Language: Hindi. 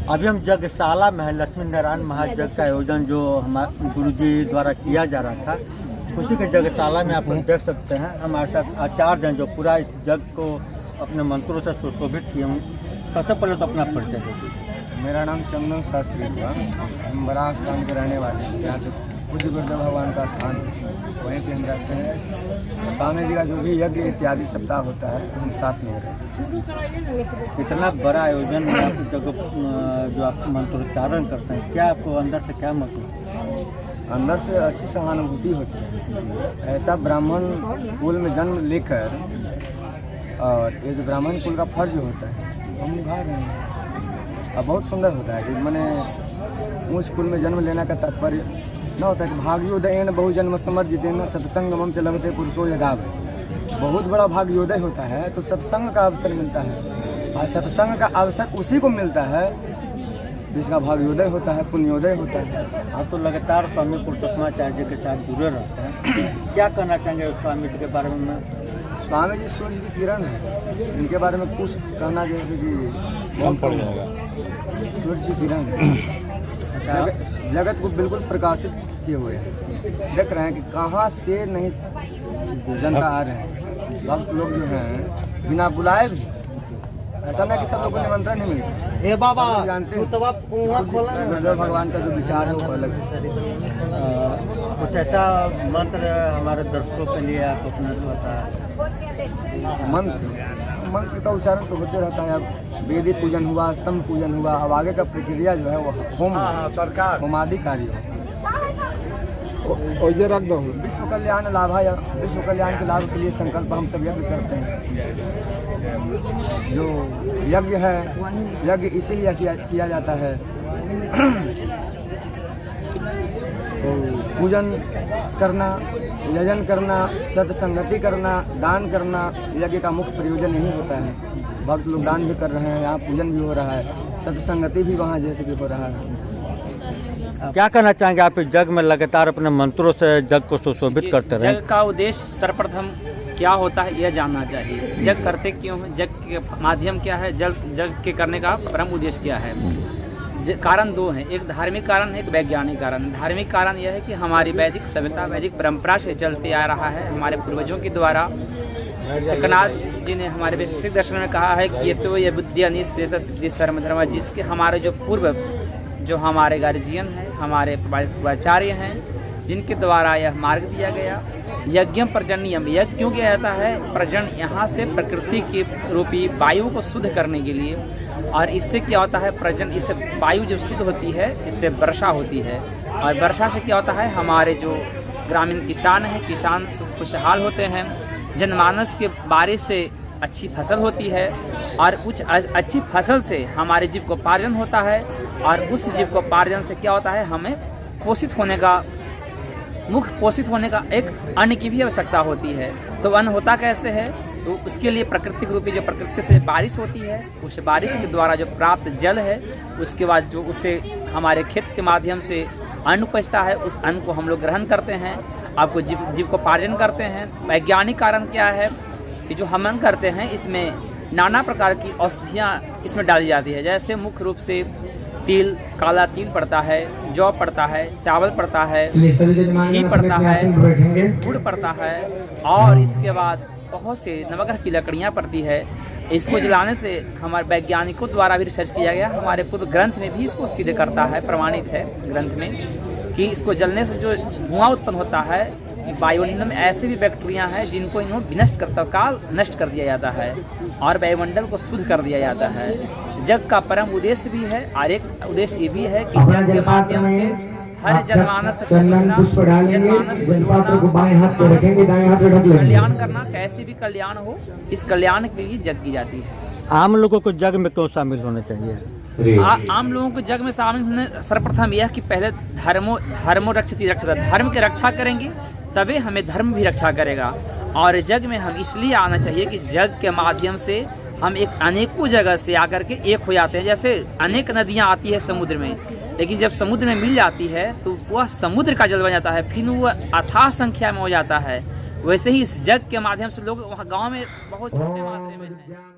अभी हम यज्ञशाला में है, लक्ष्मी नारायण महायज्ञ का आयोजन जो हमारे गुरुजी द्वारा किया जा रहा था, उसी के यज्ञशाला में आप देख सकते हैं। हमारे साथ आचार्य हैं जो पूरा इस यज्ञ को अपने मंत्रों से सुशोभित किए। सबसे पहले तो अपना परिचय दीजिए। मेरा नाम चंदन शास्त्री हुआ। हम बड़ा स्थान के रहने वाले हैं, जहाँ पे पूज्य गुरुदेव भगवान का स्थान है, वहीं पे हम रहते हैं। स्वामी जी का जो भी यज्ञ इत्यादि सप्ताह होता है हम साथ में रहते हैं। इतना बड़ा आयोजन में आप जो आप मंत्रोच्चारण करते हैं, क्या आपको अंदर से क्या महसूस? अंदर से अच्छी सहानुभूति होती है। ऐसा ब्राह्मण कुल में जन्म लेकर, और ये जो ब्राह्मण कुल का फर्ज होता है हम निभा रहे हैं। और बहुत सुंदर होता है कि मैंने ऊँच कुल में जन्म लेने का तात्पर्य न होता है कि भाग्योदयन बहुजन्म समर्जितेन सत्संगमं च लभते पुरुषो यदाव। बहुत बड़ा भाग्योदय होता है तो सत्संग का अवसर मिलता है, और सत्संग का अवसर उसी को मिलता है जिसका भाग्योदय होता है, पुण्योदय होता है। आप तो लगातार स्वामी पुरुषोत्तमाचार्य जी के साथ जुड़े रहते हैं, क्या कहना चाहेंगे स्वामी जी के बारे में? स्वामी जी सूर्य की किरण है, इनके बारे में कुछ कहना जैसे कि बहुत पड़ जाएगा। सूर्य की किरण जगत को बिल्कुल प्रकाशित किए हुए हैं। देख रहे हैं कि कहाँ से नहीं जनता आ रहे हैं। भक्त लोग जो हैं बिना बुलाए भी, ऐसा नहीं कि सब लोग को निमंत्रण नहीं मिलता। ए बाबा जानते तू तब कुआं खोला ना। गुरुदेव भगवान का जो विचार है वो अलग है। कुछ ऐसा मंत्र हमारे दर्शकों के लिए आप अपना बता? मंत्र का उच्चारण तो होते रहता है। अब वेदी पूजन हुआ, स्तंभ पूजन हुआ, अब आगे का प्रक्रिया जो है वो होमादि कार्य रख दो। विश्व कल्याण लाभा, या विश्व कल्याण के लाभ के लिए संकल्प हम सब यज्ञ करते हैं। जो यज्ञ है, यज्ञ इसीलिए किया जाता है। तो पूजन करना, यजन करना, सत्संगति करना, दान करना, यज्ञ का मुख्य प्रयोजन यही होता है। भक्त लोग दान भी कर रहे हैं, यहाँ पूजन भी हो रहा है, सत्संगति भी वहाँ जैसे कि हो रहा है। क्या कहना चाहेंगे आप इस यज्ञ में लगातार अपने मंत्रों से यज्ञ को सुशोभित करते रहे? यज्ञ का उद्देश्य सर्वप्रथम क्या होता है यह जानना चाहिए। यज्ञ करते क्यों हैं, यज्ञ के माध्यम क्या है, यज्ञ के करने का परम उद्देश्य क्या है। कारण दो हैं, एक धार्मिक कारण है, एक वैज्ञानिक कारण। धार्मिक कारण यह है कि हमारी वैदिक सभ्यता, वैदिक परंपरा से चलते आ रहा है, हमारे पूर्वजों के द्वारा। सकनाथ जी ने हमारे वैदिक दर्शन में कहा है कि ये तो ये बुद्धि अनिश्रेष्ठ सिद्धि सर्व धर्म, जिसके हमारे जो पूर्व जो हमारे गार्जियन हैं, हमारे पूर्वाचार्य हैं, जिनके द्वारा यह मार्ग दिया गया। यज्ञ प्रजन्यम, यज्ञ क्यों किया जाता है? प्रजन यहाँ से प्रकृति की रूपी वायु को शुद्ध करने के लिए। और इससे क्या होता है? प्रजन, इससे वायु जब शुद्ध होती है इससे वर्षा होती है, और वर्षा से क्या होता है? हमारे जो ग्रामीण किसान हैं, किसान खुशहाल होते हैं। जनमानस के बारिश से अच्छी फसल होती है, और कुछ अच्छी फसल से हमारे जीविकोपार्जन होता है, और उस जीविकोपार्जन से क्या होता है? हमें पोषित होने का, मुख्य पोषित होने का एक अन्न की भी आवश्यकता होती है। तो अन्न होता कैसे है? तो उसके लिए प्राकृतिक रूपी जो प्रकृति से बारिश होती है, उस बारिश के द्वारा जो प्राप्त जल है, उसके बाद जो उससे हमारे खेत के माध्यम से अन्न उपजता है, उस अन्न को हम लोग ग्रहण करते हैं, आपको जीविकोपार्जन करते हैं। वैज्ञानिक कारण क्या है कि जो हवन करते हैं इसमें नाना प्रकार की औषधियाँ इसमें डाली जाती है। जैसे मुख्य रूप से तिल, काला तिल पड़ता है, जौ पड़ता है, चावल पड़ता है, घी पड़ता है, गुड़ पड़ता है, और इसके बाद बहुत से नवग्रह की लकड़ियाँ पड़ती है। इसको जलाने से हमारे वैज्ञानिकों द्वारा भी रिसर्च किया गया, हमारे पूर्व ग्रंथ में भी इसको सिद्ध करता है, प्रमाणित है ग्रंथ में, कि इसको जलने से जो धुआं उत्पन्न होता है, वायुमंडल में ऐसे भी बैक्टीरिया हैं जिनको इन्होंने विनष्ट करता, काल नष्ट कर दिया जाता है, और वायुमंडल को शुद्ध कर दिया जाता है। यज्ञ का परम उद्देश्य भी है, और एक उद्देश्य ये भी है कि यज्ञ के माध्यम से हर जनमानस चंदन पुष्प डालेंगे, जलपात्र को बाएं हाथ पे रखेंगे, दाएं हाथ पे ढक लेंगे। कल्याण करना, कैसे भी कल्याण हो, इस कल्याण के लिए यज्ञ की जाती है। आम लोगों को यज्ञ में क्यों शामिल होना चाहिए? आम लोगों को यज्ञ में शामिल होने सर्वप्रथम यह कि पहले धर्मो रक्षति रक्षता, धर्म की रक्षा करेंगे तभी हमें धर्म भी रक्षा करेगा। और यज्ञ में हम इसलिए आना चाहिए कि यज्ञ के माध्यम से हम एक अनेकों जगह से आकर के एक हो जाते हैं। जैसे अनेक नदियाँ आती है समुद्र में, लेकिन जब समुद्र में मिल जाती है तो वह समुद्र का जल बन जाता है, फिर वह अथाह संख्या में हो जाता है। वैसे ही इस यज्ञ के माध्यम से लोग वहाँ गाँव में बहुत छोटे मात्रा में